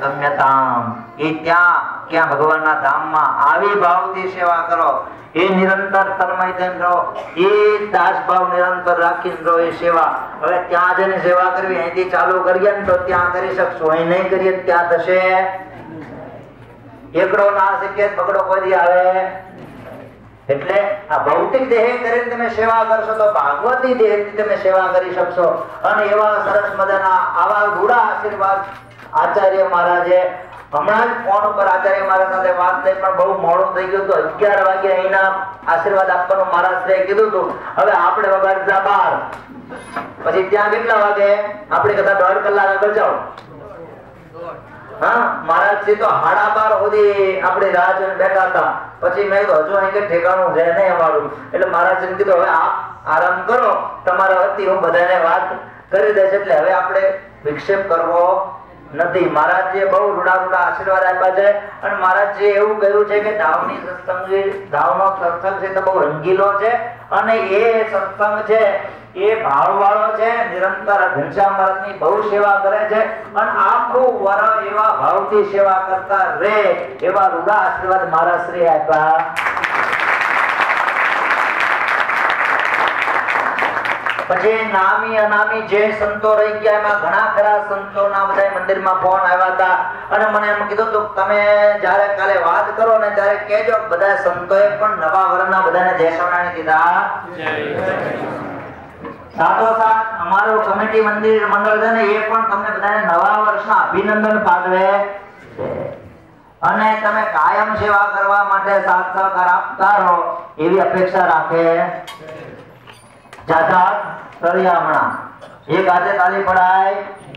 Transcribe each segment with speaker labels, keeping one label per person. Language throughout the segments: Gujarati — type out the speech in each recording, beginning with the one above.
Speaker 1: ગમ્યતામ, એ ત્યાં ભગવાનના ધામમાં આવી ભાવથી સેવા કરો, એ નિરંતર તન્મય થઈને રહો, એ દાસ ભાવ નિરંતર રાખીને રહો, એ સેવા. હવે ત્યાં જઈને સેવા કરવી અહીંથી ચાલુ કરીએ ને તો ત્યાં કરી શકશું, અહીં નહીં કરીએ ત્યાં થશે. એકડો ના શીખે બગડો કોઈ આવે. એટલે આ ભૌતિક દેહ કરીને તમે સેવા કરશો તો ભાગવતી દેહથી તમે સેવા કરી શકશો. અને એવા સરસ મજાના આવા ગુડા આશીર્વાદ આચાર્ય મહારાજે હમણાં જ ફોન ઉપર આચાર્ય મહારાજ સાથે વાત થઈ, પણ બહુ મોડું થઈ ગયું તો 11 વાગે અહીંના આશીર્વાદ આપવાનું મહારાજશ્રીએ કીધું હતું. હવે આપણે વગાડતા 12, પછી ત્યાં કેટલા વાગે આપણે કદાચ 1.5 કલાક આગળ જાઓ. હા, મહારાજજી તો 12:30 સુધી આપણે રાહ જોઈને બેઠા હતા. પછી મેં કીધું હજુ અહીં કે ઠેકાણું છે નહીં અમારું. એટલે મહારાજજીને કીધું હવે આપ આરામ કરો, તમારા વતી હું બધાને વાત કરી દઈશ. એટલે હવે આપણે વિક્ષેપ કરવો નથી. મહારાજજીએ બહુ રૂડા આશીર્વાદ આપ્યા છે. અને મહારાજજીએ એવું કહ્યું છે કે દાવની દાવનો સત્સંગ છે તો બહુ રંગીલો છે, અને એ સત્સંગ છે એ ભાવવાળો છે. નિરંતર ઘનશ્યામ મહારાજની બહુ સેવા કરે છે, અને આખું વરસ એવા ભાવથી સેવા કરતા રહે એવા રૂડા આશીર્વાદ મહારાજશ્રી આપ્યા. પછી નામી અનામી જે સંતો રહી ગયા એમાં ઘણા ખરા સંતોના બધા મંદિરમાં ફોન આવ્યા હતા, અને મને એમ કીધું હતું તમે જ્યારે કાલે વાત કરો ને ત્યારે કહેજો. બધા સંતોએ પણ નવા વર્ષના બધાને જય સ્વામિનારાયણ કીધા. સાથોસાથ અમારું કમિટી મંદિર મંડળ છે ને એ પણ તમને બધાને નવા વર્ષના અભિનંદન પાઠવે અને તમે કાયમ સેવા કરવા માટે સાથ સહકાર આપતા રહો એવી અપેક્ષા રાખે. જાતા તળિયામણા એક હાથે તાલી પડાય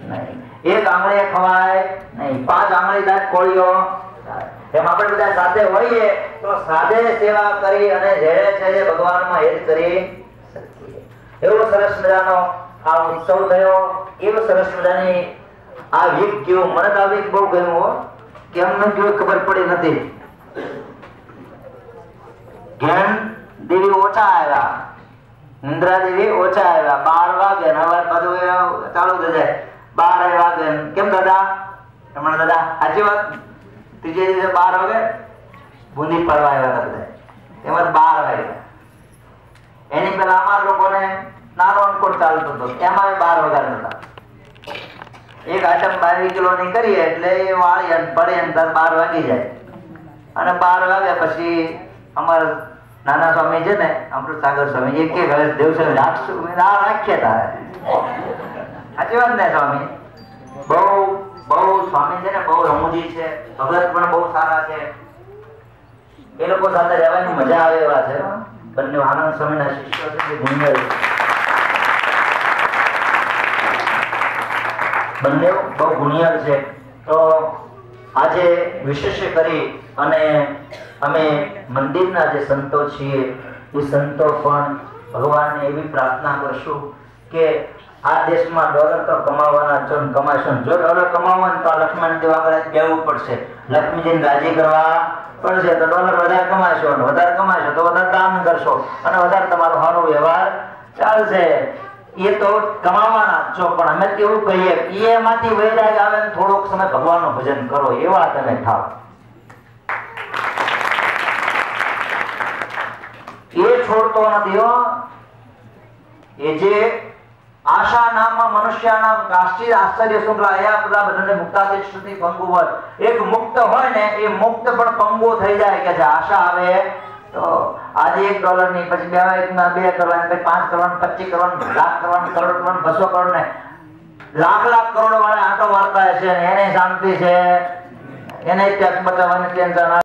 Speaker 1: નહીં, એક આંગળીએ ખવાય નહીં, 5 આંગળી દાંત કોળીઓ. એમ આપણે બધા સાથે હોઈએ તો સાથે સેવા કરી અને જેડે છે જે ભગવાનમાં હેત કરી શકીએ. એવો સરસ મજાનો આ ઉત્સવ થયો. એવો સરસ મજાની આ વીક ગયું. મને તો આ વીક બહુ ગયું હો. કેમ મને કેવું ખબર પડી નથી. જ્ઞાન દેવી ઓછા આવ્યા, નિંદ્રા દેવી ઓછા આવ્યા. 12 વાગે હવે બધું ચાલુ થઈ જાય. 12 વાગે કેમ દાદા? હમણાં દાદા સાચી વાત. ત્રીજે દિવસે 12 વાગે બુંદી પડવા આવ્યા હતા. એમાં 12 વાગ્યા. એની પેલા અમારા લોકોને નાનો અંકોટ ચાલતો હતો, એમાં 12 વાગ્યા હતા. એક આઈટમ 22 કિલોની કરીએ એટલે એ વાળી પડે અંદર 12 વાગી જાય. અને 12 વાગ્યા પછી અમારા નાના સ્વામી છે ને અમૃત સાગર સ્વામી એ કે દેવ સ્વામી રાખશું રાખીએ તારે. સાચી વાત ને સ્વામી? બહુ સ્વામી છે ને બહુ રમૂજી છે, ભગત પણ બહુ સારા છે. એ લોકો સાથે રહેવાની મજા આવે એવા છે. બંને આનંદ સ્વામીના શિષ્યો છે, ગુંજર બંને બહુ ગુણિયાર છે. તો આજે વિશેષ કરી અને અમે મંદિરના જે સંતો છીએ એ સંતો પણ ભગવાનને એવી પ્રાર્થના કરશું કે આ દેશમાં ડોલર તો કમાવાના છો, કમાશો. જો ડોલર કમાવવાનું તો લક્ષ્મણ દેવ આગળ કહેવું પડશે, લક્ષ્મીજીને રાજી કરવા પડશે. તો ડોલર વધારે કમાશો, વધારે કમાશો તો વધારે દાન કરશો અને વધારે તમારો સારો વ્યવહાર ચાલશે. એ તો કમાવાના છો, પણ અમે કેવું કહીએ એમાંથી વૈરાગ આવે ને થોડોક સમય ભગવાનનું ભજન કરો એવા તમે થાવ. એ છોડતો નથી હો. એ જે આશા નામમાં મનુષ્યનામ કાષ્ટી આશ્ચર્ય શુક્લા એ આપણા બધાને મુક્તાથી સુધી પંગુ હોય. એક મુક્ત હોય ને એ મુક્ત પણ પંગુ થઈ જાય કે જે આશા આવે તો આજે $1 ની પછી 2 કરોડ, પછી 5 કરોડ, 25 કરોડ, લાખ કરોડ, કરોડ કરોડ, 200 કરોડ ને લાખ કરોડ વાળા આંટો મારતા હશે, એને શાંતિ છે, એને ટેક્સ બચાવવાની ટેન્શન